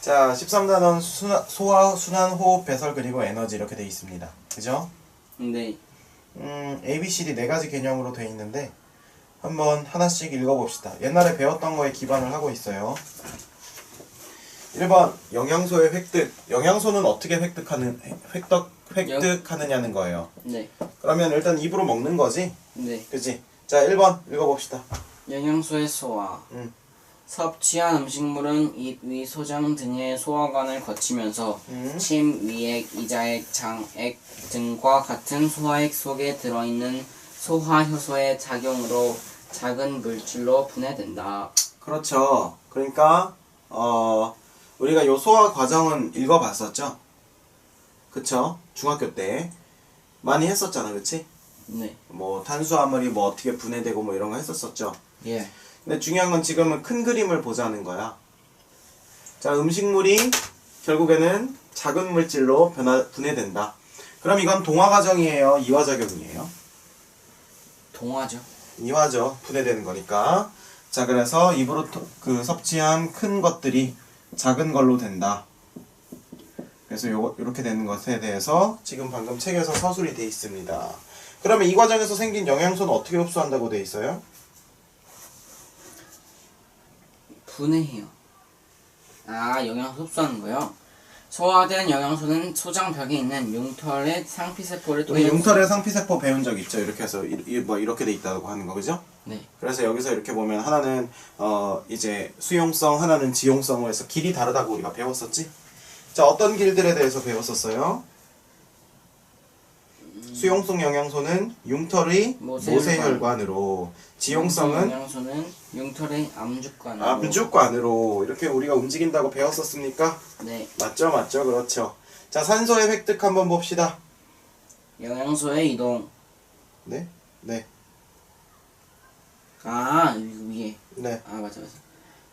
자, 13단원 소화순환호흡 배설 그리고 에너지 이렇게 돼 있습니다. 그죠? 네. A, B, C, D 네 가지 개념으로 돼 있는데 한번 하나씩 읽어봅시다. 옛날에 배웠던 거에 기반을 하고 있어요. 1번 영양소의 획득. 영양소는 어떻게 획득하느냐는 거예요. 네. 그러면 일단 입으로 먹는 거지? 네. 그치? 자, 1번 읽어봅시다. 영양소의 소화. 섭취한 음식물은 입, 위, 소장 등의 소화관을 거치면서 침, 위액, 이자액, 장액 등과 같은 소화액 속에 들어있는 소화효소의 작용으로 작은 물질로 분해된다. 그렇죠. 그러니까 우리가 요 소화 과정은 읽어봤었죠? 그쵸? 중학교 때 많이 했었잖아, 그치? 네. 뭐 탄수화물이 뭐 어떻게 분해되고 뭐 이런 거 했었었죠? 예. 근데 중요한 건 지금은 큰 그림을 보자는 거야. 자, 음식물이 결국에는 작은 물질로 분해된다. 그럼 이건 동화 과정이에요? 이화 작용이에요? 동화죠. 이화죠. 분해되는 거니까. 자, 그래서 입으로 섭취한 큰 것들이 작은 걸로 된다. 그래서 요렇게 되는 것에 대해서 지금 방금 책에서 서술이 돼 있습니다. 그러면 이 과정에서 생긴 영양소는 어떻게 흡수한다고 돼 있어요? 분해해요. 아, 영양소 흡수하는 거요? 소화된 영양소는 소장벽에 있는 융털의 상피세포를 우리 통해 융털의 상피세포 배운 적 있죠? 이렇게 해서 뭐 이렇게 돼 있다고 하는 거, 그죠? 네. 그래서 여기서 이렇게 보면 하나는 이제 수용성, 하나는 지용성으로 해서 길이 다르다고 우리가 배웠었지? 자, 어떤 길들에 대해서 배웠었어요? 수용성 영양소는 융털의 모세혈관으로, 지용성은 영양소는 융털의 암죽관으로. 암죽관으로 이렇게 우리가 움직인다고 배웠었습니까? 네. 맞죠, 맞죠, 그렇죠. 자, 산소의 획득 한번 봅시다. 영양소의 이동. 네, 네, 아, 위에. 네. 아, 맞아.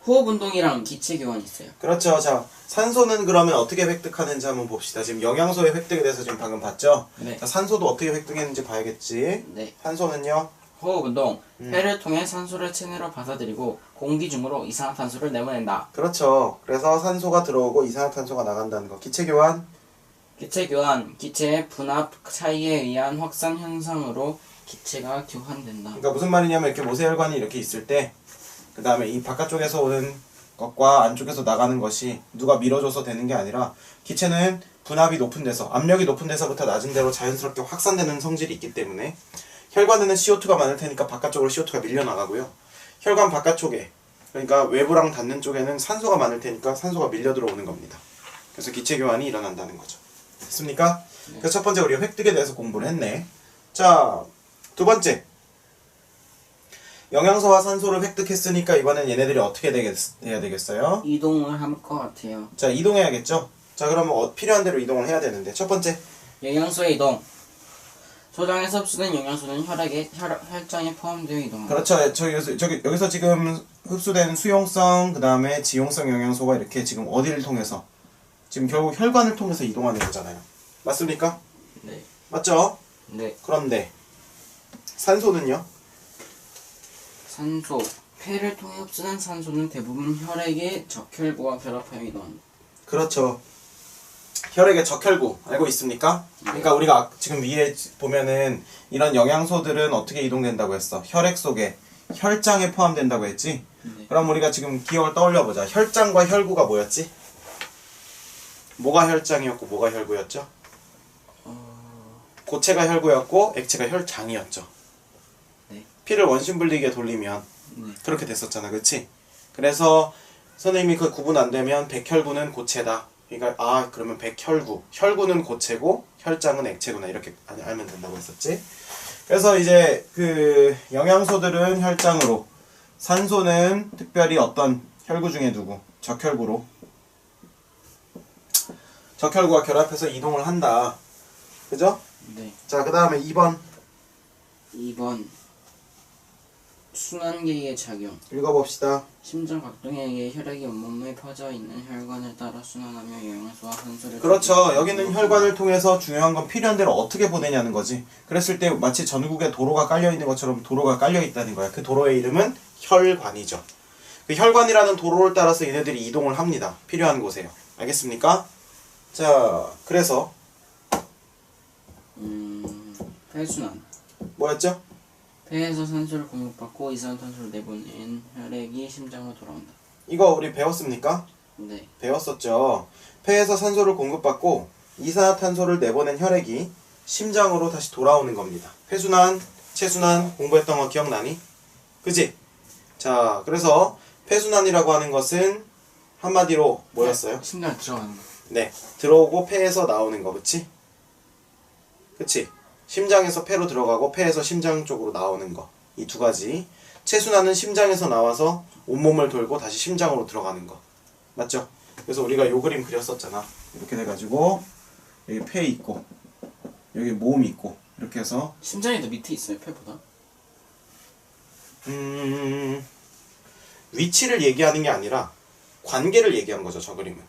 호흡 운동이랑 기체 교환이 있어요. 그렇죠. 자, 산소는 그러면 어떻게 획득하는지 한번 봅시다. 지금 영양소의 획득에 대해서 지금 방금 봤죠? 네. 자, 산소도 어떻게 획득했는지 봐야겠지. 네. 산소는요? 호흡 운동. 폐를 통해 산소를 체내로 받아들이고 공기 중으로 이산화탄소를 내보낸다. 그렇죠. 그래서 산소가 들어오고 이산화탄소가 나간다는 거. 기체 교환? 기체 교환. 기체의 분압 차이에 의한 확산 현상으로 기체가 교환된다. 그러니까 무슨 말이냐면 이렇게 모세혈관이 이렇게 있을 때 그 다음에 이 바깥쪽에서 오는 것과 안쪽에서 나가는 것이 누가 밀어줘서 되는 게 아니라 기체는 분압이 높은 데서, 압력이 높은 데서부터 낮은 데로 자연스럽게 확산되는 성질이 있기 때문에 혈관에는 CO2가 많을 테니까 바깥쪽으로 CO2가 밀려나가고요. 혈관 바깥쪽에, 그러니까 외부랑 닿는 쪽에는 산소가 많을 테니까 산소가 밀려 들어오는 겁니다. 그래서 기체 교환이 일어난다는 거죠. 됐습니까? 네. 그래서 첫 번째 우리가 획득에 대해서 공부를 했네. 자, 두 번째. 영양소와 산소를 획득했으니까 이번엔 얘네들이 어떻게 해야 되겠어요? 이동을 할 것 같아요. 자, 이동해야겠죠? 자, 그러면 필요한 대로 이동을 해야 되는데 첫 번째. 영양소의 이동. 소장에서 흡수된 영양소는 혈장에 포함되어 이동한다. 그렇죠. 여기서 지금 흡수된 수용성, 그 다음에 지용성 영양소가 이렇게 지금 어디를 통해서? 지금 결국 혈관을 통해서 이동하는 거잖아요. 맞습니까? 네. 맞죠? 네. 그런데 산소는요? 산소. 폐를 통해 흡수된 산소는 대부분 혈액의 적혈구와 결합하여 이동한다. 그렇죠. 혈액의 적혈구 알고 있습니까? 그러니까 우리가 지금 위에 보면은 이런 영양소들은 어떻게 이동된다고 했어? 혈액 속에 혈장에 포함된다고 했지? 네. 그럼 우리가 지금 기억을 떠올려보자. 혈장과 혈구가 뭐였지? 뭐가 혈장이었고 뭐가 혈구였죠? 고체가 혈구였고 액체가 혈장이었죠. 네. 피를 원심분리기에 돌리면 네. 그렇게 됐었잖아, 그치? 그래서 선생님이 그 구분 안 되면 백혈구는 고체다. 그러니까 그러면 백혈구, 혈구는 고체고 혈장은 액체구나 이렇게 알면 된다고 했었지. 그래서 이제 그 영양소들은 혈장으로, 산소는 특별히 어떤 혈구 중에 누구? 적혈구로. 적혈구가 결합해서 이동을 한다. 그죠? 네. 자, 그 다음에 2번 2번. 순환계의 작용. 읽어봅시다. 심장 각동에 의해 혈액이 온몸에 퍼져 있는 혈관을 따라 순환하며 영양소와 산소를. 그렇죠. 여기는 혈관을 통해서 중요한 건 필요한 대로 어떻게 보내냐는 거지. 그랬을 때 마치 전국에 도로가 깔려 있는 것처럼 도로가 깔려 있다는 거야. 그 도로의 이름은 혈관이죠. 그 혈관이라는 도로를 따라서 얘네들이 이동을 합니다. 필요한 곳에요. 알겠습니까? 자, 그래서 폐순환. 뭐였죠? 폐에서 산소를 공급받고 이산화탄소를 내보낸 혈액이 심장으로 돌아온다. 이거 우리 배웠습니까? 네. 배웠었죠. 폐에서 산소를 공급받고 이산화탄소를 내보낸 혈액이 심장으로 다시 돌아오는 겁니다. 폐순환, 체순환 공부했던 거 기억나니? 그지? 자, 그래서 폐순환이라고 하는 것은 한마디로 뭐였어요? 심장에 들어가는 거. 네, 들어오고 폐에서 나오는 거, 그치? 그치? 심장에서 폐로 들어가고 폐에서 심장 쪽으로 나오는 거. 이 두 가지. 체순환은 심장에서 나와서 온몸을 돌고 다시 심장으로 들어가는 거. 맞죠? 그래서 우리가 요 그림 그렸었잖아. 이렇게 돼가지고 여기 폐 있고 여기 몸 있고 이렇게 해서 심장이 더 밑에 있어요, 폐보다. 위치를 얘기하는 게 아니라 관계를 얘기한 거죠, 저 그림은.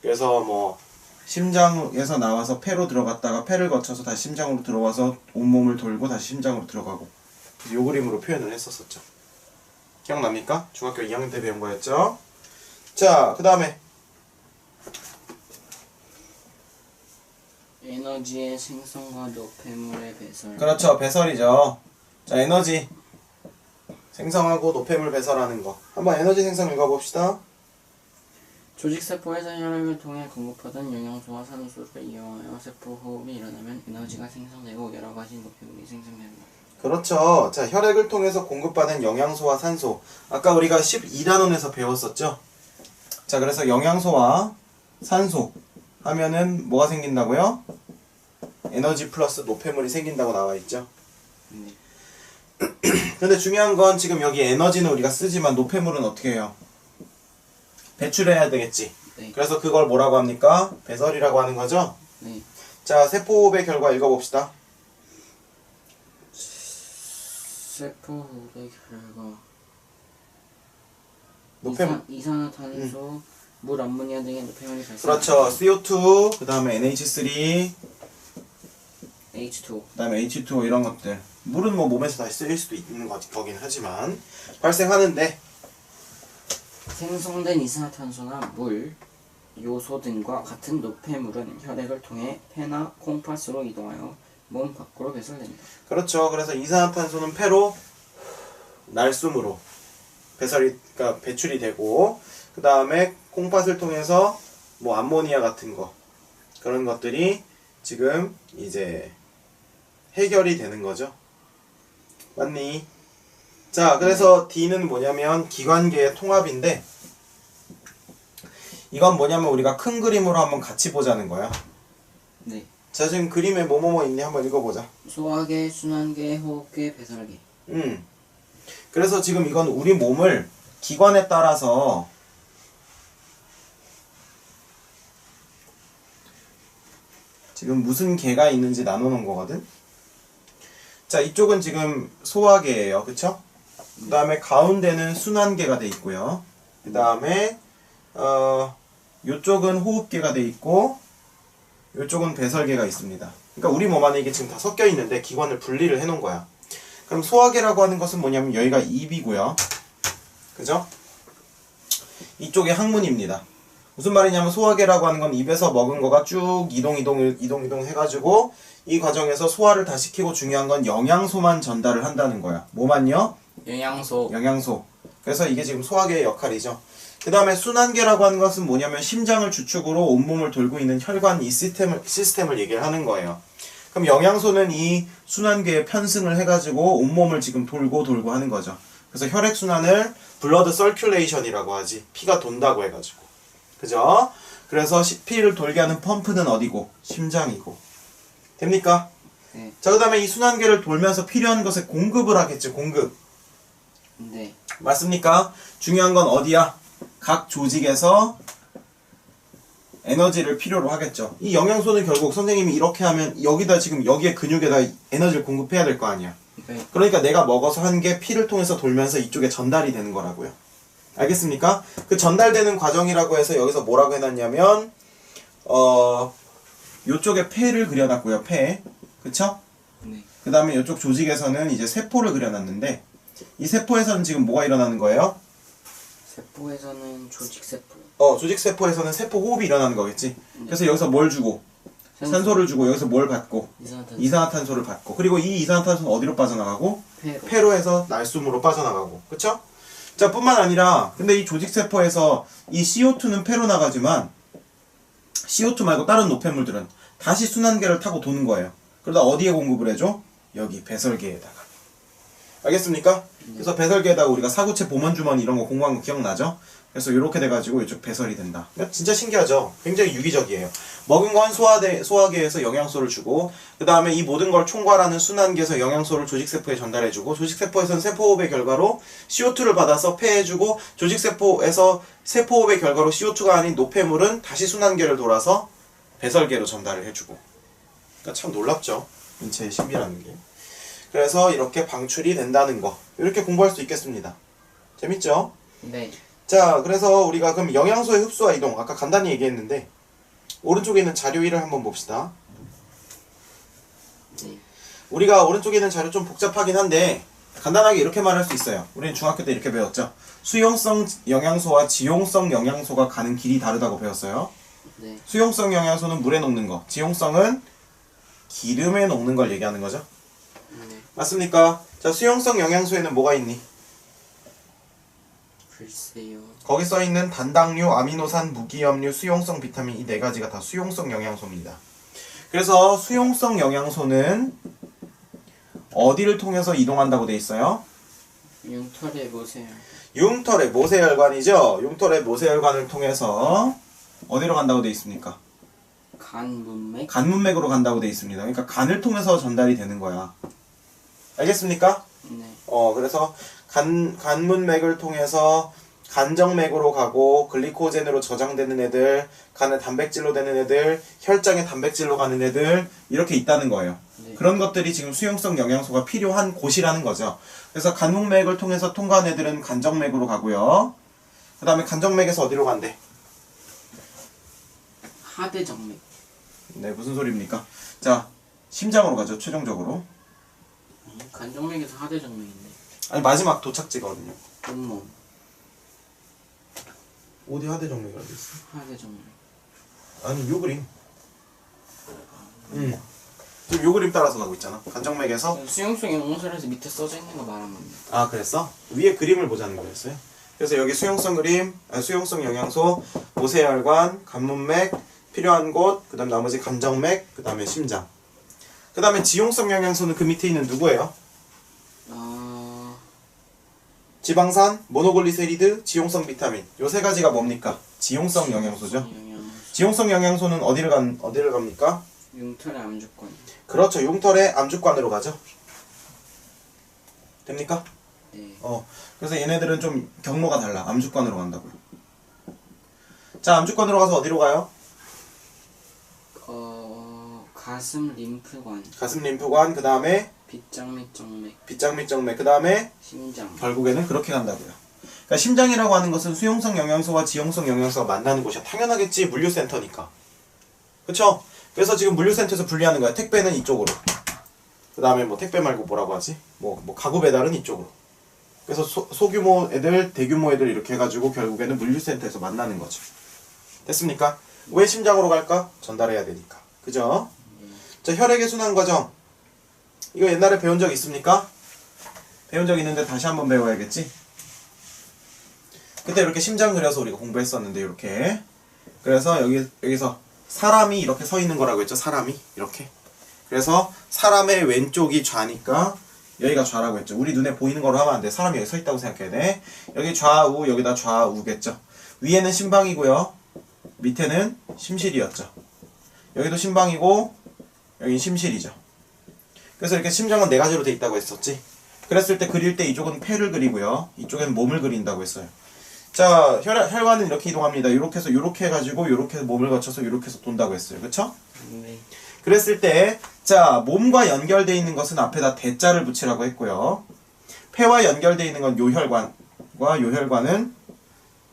그래서 뭐 심장에서 나와서 폐로 들어갔다가 폐를 거쳐서 다시 심장으로 들어와서 온몸을 돌고 다시 심장으로 들어가고. 그래서 요 그림으로 표현을 했었었죠. 기억납니까? 중학교 2학년 때 배운 거였죠. 자, 그 다음에 에너지의 생성과 노폐물의 배설. 그렇죠, 배설이죠. 자, 에너지 생성하고 노폐물 배설하는 거. 한번 에너지 생성 읽어봅시다. 조직세포에서 혈액을 통해 공급하던 영양소와 산소를 이용하여 세포 호흡이 일어나면 에너지가 생성되고 여러가지 노폐물이 생성됩니다. 그렇죠. 자, 혈액을 통해서 공급받은 영양소와 산소. 아까 우리가 12단원에서 배웠었죠. 자, 그래서 영양소와 산소 하면은 뭐가 생긴다고요? 에너지 플러스 노폐물이 생긴다고 나와 있죠. 네. 근데 중요한 건 지금 여기 에너지는 우리가 쓰지만 노폐물은 어떻게 해요? 배출해야 되겠지. 네. 그래서 그걸 뭐라고 합니까? 배설이라고 하는 거죠. 네. 자, 세포호흡의 결과 읽어봅시다. 세포 호흡의 결과. 노폐물. 이산화탄소, 물, 암모니아 등의 노폐물이 발생. 그렇죠. CO2, 그 다음에 NH3, H2O. 그 다음에 H2O 이런 것들. 물은 뭐 몸에서 다시 쓰일 수도 있는 거긴 하지만 발생하는데, 생성된 이산화탄소나 물, 요소 등과 같은 노폐물은 혈액을 통해 폐나 콩팥으로 이동하여 몸 밖으로 배설됩니다. 그렇죠. 그래서 이산화탄소는 폐로 날숨으로 그러니까 배출이 되고, 그 다음에 콩팥을 통해서 뭐 암모니아 같은 거, 그런 것들이 지금 이제 해결이 되는 거죠. 맞니? 자, 그래서 D는 뭐냐면 기관계의 통합인데, 이건 뭐냐면 우리가 큰 그림으로 한번 같이 보자는 거야. 네. 자, 지금 그림에 뭐뭐뭐 있니? 한번 읽어보자. 소화계, 순환계, 호흡계, 배설계. 그래서 지금 이건 우리 몸을 기관에 따라서 지금 무슨 계가 있는지 나눠놓은 거거든. 자, 이쪽은 지금 소화계예요, 그쵸? 그 다음에 가운데는 순환계가 돼 있고요. 그 다음에 요쪽은 호흡계가 돼 있고, 요쪽은 배설계가 있습니다. 그러니까 우리 몸 안에 이게 지금 다 섞여 있는데 기관을 분리를 해놓은 거야. 그럼 소화계라고 하는 것은 뭐냐면 여기가 입이고요. 그죠? 이쪽이 항문입니다. 무슨 말이냐면 소화계라고 하는 건 입에서 먹은 거가 쭉 이동 해가지고 이 과정에서 소화를 다 시키고, 중요한 건 영양소만 전달을 한다는 거야. 뭐만요? 영양소. 그래서 이게 지금 소화계의 역할이죠. 그 다음에 순환계라고 하는 것은 뭐냐면 심장을 주축으로 온몸을 돌고 있는 혈관 이 시스템을 얘기를 하는 거예요. 그럼 영양소는 이 순환계에 편승을 해가지고 온몸을 지금 돌고 하는 거죠. 그래서 혈액순환을 블러드 서큘레이션이라고 하지. 피가 돈다고 해가지고. 그죠? 그래서 피를 돌게 하는 펌프는 어디고? 심장이고. 됩니까? 네. 자, 그 다음에 이 순환계를 돌면서 필요한 것에 공급을 하겠죠. 공급. 네. 맞습니까? 중요한 건 어디야? 각 조직에서 에너지를 필요로 하겠죠. 이 영양소는 결국 선생님이 이렇게 하면 여기다 지금 여기에 근육에다 에너지를 공급해야 될 거 아니야. 네. 그러니까 내가 먹어서 한 게 피를 통해서 돌면서 이쪽에 전달이 되는 거라고요. 알겠습니까? 그 전달되는 과정이라고 해서 여기서 뭐라고 해놨냐면 요쪽에 폐를 그려놨고요. 폐. 그쵸? 네. 그 다음에 이쪽 조직에서는 이제 세포를 그려놨는데, 이 세포에서는 지금 뭐가 일어나는 거예요? 세포에서는 조직세포. 조직세포에서는 세포 호흡이 일어나는 거겠지. 그래서 여기서 뭘 주고? 산소를 주고 여기서 뭘 받고? 이산화탄소를 받고. 그리고 이 이산화탄소는 어디로 빠져나가고? 폐로 해서 날숨으로 빠져나가고. 그쵸? 자, 뿐만 아니라 근데 이 조직세포에서 이 CO2는 폐로 나가지만 CO2 말고 다른 노폐물들은 다시 순환계를 타고 도는 거예요. 그러다 어디에 공급을 해줘? 여기 배설계에다가. 알겠습니까? 그래서 배설계에다가 우리가 사구체 보먼주머니 이런 거 공부한 거 기억나죠? 그래서 이렇게 돼가지고 이쪽 배설이 된다. 진짜 신기하죠? 굉장히 유기적이에요. 먹은 건 소화계에서 영양소를 주고, 그 다음에 이 모든 걸 총괄하는 순환계에서 영양소를 조직세포에 전달해주고, 조직세포에서는 세포호흡의 결과로 CO2를 받아서 폐해주고, 조직세포에서 세포호흡의 결과로 CO2가 아닌 노폐물은 다시 순환계를 돌아서 배설계로 전달을 해주고. 그러니까 참 놀랍죠? 인체의 신비라는 게. 그래서 이렇게 방출이 된다는 거. 이렇게 공부할 수 있겠습니다. 재밌죠? 네. 자, 그래서 우리가 그럼 영양소의 흡수와 이동, 아까 간단히 얘기했는데 오른쪽에 있는 자료 1을 한번 봅시다. 네. 우리가 오른쪽에 있는 자료 좀 복잡하긴 한데 간단하게 이렇게 말할 수 있어요. 우리는 중학교 때 이렇게 배웠죠. 수용성 영양소와 지용성 영양소가 가는 길이 다르다고 배웠어요. 네. 수용성 영양소는 물에 녹는 거, 지용성은 기름에 녹는 걸 얘기하는 거죠. 네. 맞습니까? 자, 수용성 영양소에는 뭐가 있니? 글쎄요. 거기 써있는 단당류, 아미노산, 무기염류, 수용성 비타민 이 네 가지가 다 수용성 영양소입니다. 그래서 수용성 영양소는 어디를 통해서 이동한다고 돼 있어요? 융털의 모세혈. 융털의 모세혈관이죠. 융털의 모세혈관을 통해서 어디로 간다고 돼 있습니까? 간문맥. 간문맥으로 간다고 돼 있습니다. 그러니까 간을 통해서 전달이 되는 거야. 알겠습니까? 네. 그래서 간문맥을 통해서 간정맥으로 가고 글리코젠으로 저장되는 애들, 간의 단백질로 되는 애들, 혈장의 단백질로 가는 애들 이렇게 있다는 거예요. 네. 그런 것들이 지금 수용성 영양소가 필요한 곳이라는 거죠. 그래서 간문맥을 통해서 통과한 애들은 간정맥으로 가고요. 그 다음에 간정맥에서 어디로 간대? 하대정맥. 네, 무슨 소리입니까? 자, 심장으로 가죠, 최종적으로. 간정맥에서 하대정맥인데. 아니, 마지막 도착지거든요. 온몸. 어디 하대정맥이 어디 있어? 하대정맥. 아니, 요 그림. 지금 요 그림 따라서 가고 있잖아. 간정맥에서. 수용성 영양소라서 밑에 써져 있는 거 말하는 겁니다. 아, 그랬어? 위에 그림을 보자는 거였어요? 그래서 여기 수용성 그림, 수용성 영양소, 모세혈관, 간문맥, 필요한 곳, 그 다음 나머지 간정맥, 그 다음에 심장. 그 다음에 지용성 영양소는 그 밑에 있는 누구예요? 지방산, 모노글리세리드, 지용성 비타민. 요 세 가지가 뭡니까? 지용성 영양소죠. 지용성 영양소는 어디를 갑니까? 융털의 암주권. 그렇죠. 융털의 암주관으로 가죠. 됩니까? 네. 그래서 얘네들은 좀 경로가 달라. 암주관으로 간다고요. 자, 암주관으로 가서 어디로 가요? 가슴 림프관. 가슴 림프관, 그 다음에 빗장 및 정맥. 빗장 및 정맥, 그 다음에 심장. 결국에는 그렇게 간다고요. 그러니까 심장이라고 하는 것은 수용성 영양소와 지용성 영양소가 만나는 곳이야. 당연하겠지. 물류센터니까. 그쵸? 그래서 지금 물류센터에서 분리하는 거야. 택배는 이쪽으로. 그 다음에 뭐 택배 말고 뭐라고 하지? 뭐 가구 배달은 이쪽으로. 그래서 소규모 애들, 대규모 애들 이렇게 해가지고 결국에는 물류센터에서 만나는 거죠. 됐습니까? 왜 심장으로 갈까? 전달해야 되니까. 그죠? 자, 혈액의 순환 과정. 이거 옛날에 배운 적 있습니까? 배운 적 있는데 다시 한번 배워야겠지? 그때 이렇게 심장 그려서 우리가 공부했었는데 이렇게. 그래서 여기서 사람이 이렇게 서 있는 거라고 했죠. 사람이 이렇게. 그래서 사람의 왼쪽이 좌니까 여기가 좌라고 했죠. 우리 눈에 보이는 거로 하면 안 돼. 사람이 여기 서 있다고 생각해야 돼. 여기 좌우, 여기다 좌우겠죠. 위에는 심방이고요. 밑에는 심실이었죠. 여기도 심방이고 여긴 심실이죠. 그래서 이렇게 심장은 네 가지로 돼 있다고 했었지. 그랬을 때 그릴 때 이쪽은 폐를 그리고요. 이쪽에는 몸을 그린다고 했어요. 자, 혈관은 이렇게 이동합니다. 이렇게 해서 이렇게 해가지고 이렇게 해서 몸을 거쳐서 이렇게 해서 돈다고 했어요. 그쵸? 네. 그랬을 때, 자, 몸과 연결되어 있는 것은 앞에다 대자를 붙이라고 했고요. 폐와 연결되어 있는 건 요혈관과 요혈관은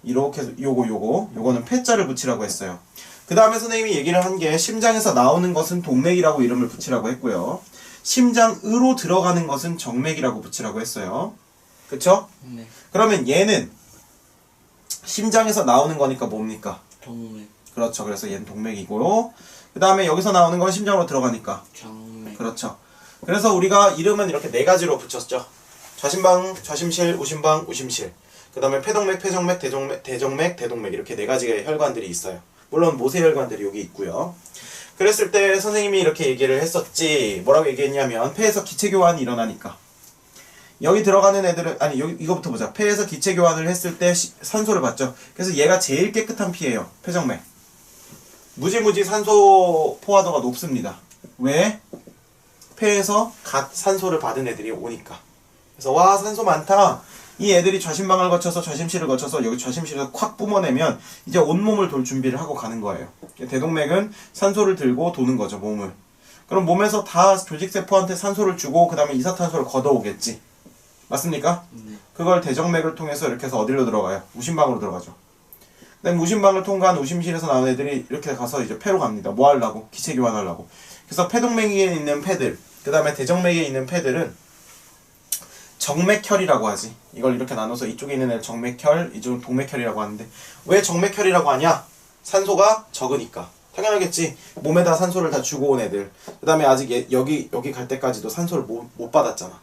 이렇게 해서 요거는 폐자를 붙이라고 했어요. 그 다음에 선생님이 얘기를 한 게 심장에서 나오는 것은 동맥이라고 이름을 붙이라고 했고요. 심장으로 들어가는 것은 정맥이라고 붙이라고 했어요. 그쵸? 네. 그러면 얘는 심장에서 나오는 거니까 뭡니까? 동맥, 그렇죠. 그래서 얘는 동맥이고요. 그 다음에 여기서 나오는 건 심장으로 들어가니까. 정맥. 그렇죠. 그래서 우리가 이름은 이렇게 네 가지로 붙였죠. 좌심방, 좌심실, 우심방, 우심실. 그 다음에 폐동맥, 폐정맥, 대정맥, 대동맥 이렇게 네 가지의 혈관들이 있어요. 물론 모세혈관들이 여기 있고요. 그랬을 때 선생님이 이렇게 얘기를 했었지. 뭐라고 얘기했냐면 폐에서 기체교환이 일어나니까. 여기 들어가는 애들은 아니 여기 이거부터 보자. 폐에서 기체교환을 했을 때 산소를 받죠. 그래서 얘가 제일 깨끗한 피예요. 폐정맥. 무지무지 산소 포화도가 높습니다. 왜? 폐에서 갓 산소를 받은 애들이 오니까. 그래서 와 산소 많다. 이 애들이 좌심방을 거쳐서 좌심실을 거쳐서 여기 좌심실에서 콱 뿜어내면 이제 온몸을 돌 준비를 하고 가는 거예요. 대동맥은 산소를 들고 도는 거죠, 몸을. 그럼 몸에서 다 조직세포한테 산소를 주고 그 다음에 이산탄소를 걷어오겠지. 맞습니까? 네. 그걸 대정맥을 통해서 이렇게 해서 어디로 들어가요? 우심방으로 들어가죠. 그다음 우심방을 통과한 우심실에서 나온 애들이 이렇게 가서 이제 폐로 갑니다. 뭐 하려고? 기체 교환하려고. 그래서 폐동맥에 있는 폐들, 그 다음에 대정맥에 있는 폐들은 정맥혈이라고 하지. 이걸 이렇게 나눠서 이쪽에 있는 애를 정맥혈, 이쪽은 동맥혈이라고 하는데 왜 정맥혈이라고 하냐? 산소가 적으니까. 당연하겠지. 몸에다 산소를 다 주고 온 애들. 그 다음에 아직 여기 갈 때까지도 산소를 못 받았잖아.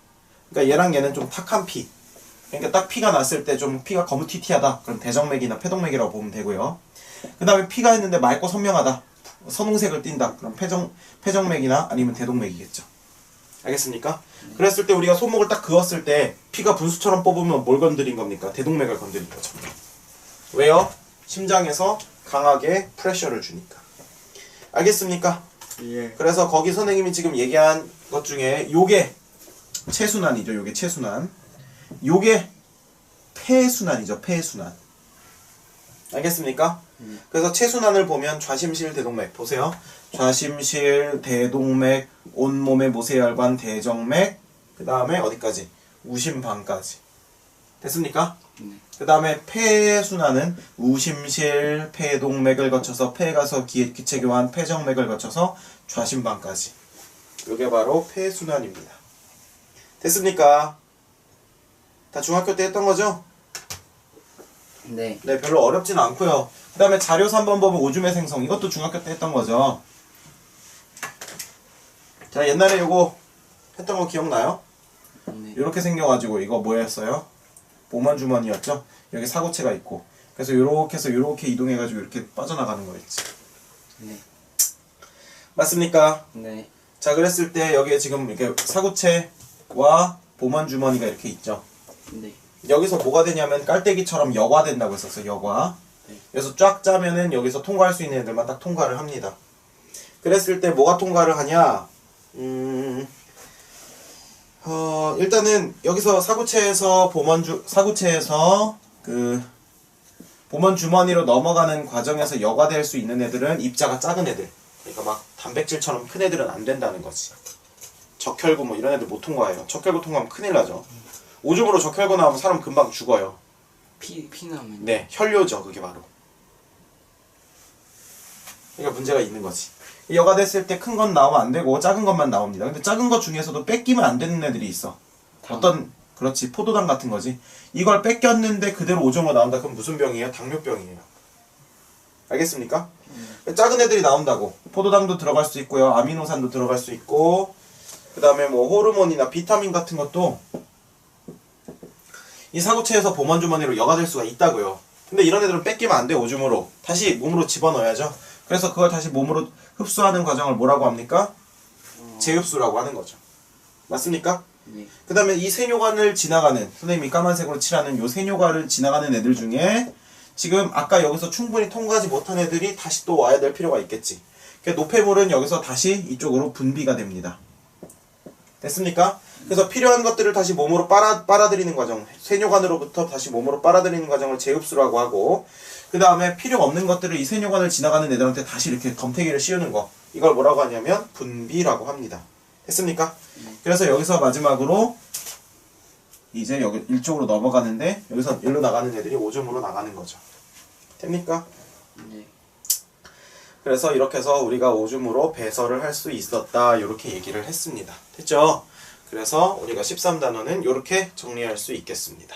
그러니까 얘랑 얘는 좀 탁한 피. 그러니까 딱 피가 났을 때 좀 피가 거무튀튀하다. 그럼 대정맥이나 폐동맥이라고 보면 되고요. 그 다음에 피가 있는데 맑고 선명하다. 선홍색을 띈다. 그럼 폐정맥이나 아니면 대동맥이겠죠. 알겠습니까? 그랬을 때 우리가 손목을 딱 그었을 때 피가 분수처럼 뽑으면 뭘 건드린 겁니까? 대동맥을 건드린 거죠. 왜요? 심장에서 강하게 프레셔를 주니까. 알겠습니까? 예. 그래서 거기 선생님이 지금 얘기한 것 중에 요게 체순환이죠. 요게 체순환. 요게 폐순환이죠. 폐순환. 알겠습니까? 그래서 체순환을 보면 좌심실 대동맥 보세요. 좌심실 대동맥 온몸의 모세혈관 대정맥 그 다음에 어디까지? 우심방까지. 됐습니까? 네. 그 다음에 폐순환은 우심실 폐동맥을 거쳐서 폐에 가서 기체교환 폐정맥을 거쳐서 좌심방까지. 이게 바로 폐순환입니다. 됐습니까? 다 중학교 때 했던 거죠? 네. 네, 별로 어렵진 않고요. 그 다음에 자료 3번 보면 오줌의 생성. 이것도 중학교 때 했던 거죠. 자, 옛날에 이거 했던 거 기억나요? 네. 이렇게 생겨가지고 이거 뭐였어요? 보만 주머니였죠? 여기 사고체가 있고. 그래서 요렇게 해서 요렇게 이동해가지고 이렇게 빠져나가는 거였지. 네. 맞습니까? 네. 자, 그랬을 때 여기에 지금 이렇게 사고체와 보만 주머니가 이렇게 있죠. 네. 여기서 뭐가 되냐면 깔때기처럼 여과된다고 했었어. 여과. 네. 그래서 쫙 짜면은 여기서 통과할 수 있는 애들만 딱 통과를 합니다. 그랬을 때 뭐가 통과를 하냐? 일단은 여기서 사구체에서 그 보먼 주머니로 넘어가는 과정에서 여과될 수 있는 애들은 입자가 작은 애들. 그러니까 막 단백질처럼 큰 애들은 안 된다는 거지. 적혈구 뭐 이런 애들 못 통과해요. 적혈구 통과하면 큰일 나죠. 오줌으로 적혈구 나오면 사람 금방 죽어요. 피 나면. 네, 혈뇨죠, 그게 바로. 그러니까 문제가 있는 거지. 여과됐을 때 큰 건 나오면 안 되고 작은 것만 나옵니다. 근데 작은 것 중에서도 뺏기면 안 되는 애들이 있어. 어떤, 그렇지, 포도당 같은 거지. 이걸 뺏겼는데 그대로 오줌으로 나온다. 그럼 무슨 병이에요? 당뇨병이에요. 알겠습니까? 작은 애들이 나온다고. 포도당도 들어갈 수 있고요. 아미노산도 들어갈 수 있고, 그 다음에 뭐 호르몬이나 비타민 같은 것도 이 사구체에서 보먼주머니로 여과될 수가 있다고요. 근데 이런 애들은 뺏기면 안 돼. 오줌으로 다시 몸으로 집어넣어야죠. 그래서 그걸 다시 몸으로 흡수하는 과정을 뭐라고 합니까? 재흡수라고 하는 거죠. 맞습니까? 네. 그 다음에 이 세뇨관을 지나가는, 선생님이 까만색으로 칠하는 요 세뇨관을 지나가는 애들 중에 지금 아까 여기서 충분히 통과하지 못한 애들이 다시 또 와야 될 필요가 있겠지. 그러니까 노폐물은 여기서 다시 이쪽으로 분비가 됩니다. 됐습니까? 그래서 필요한 것들을 다시 몸으로 빨아들이는 과정, 세뇨관으로부터 다시 몸으로 빨아들이는 과정을 재흡수라고 하고, 그 다음에 필요 없는 것들을 이 세뇨관을 지나가는 애들한테 다시 이렇게 덤태기를 씌우는 거, 이걸 뭐라고 하냐면 분비라고 합니다. 됐습니까? 그래서 여기서 마지막으로 이제 여기 이쪽으로 넘어가는데 여기서 일로 나가는 애들이 오줌으로 나가는 거죠. 됩니까? 네. 그래서 이렇게 해서 우리가 오줌으로 배설을 할 수 있었다, 이렇게 얘기를 했습니다. 됐죠? 그래서 우리가 13단원은 이렇게 정리할 수 있겠습니다.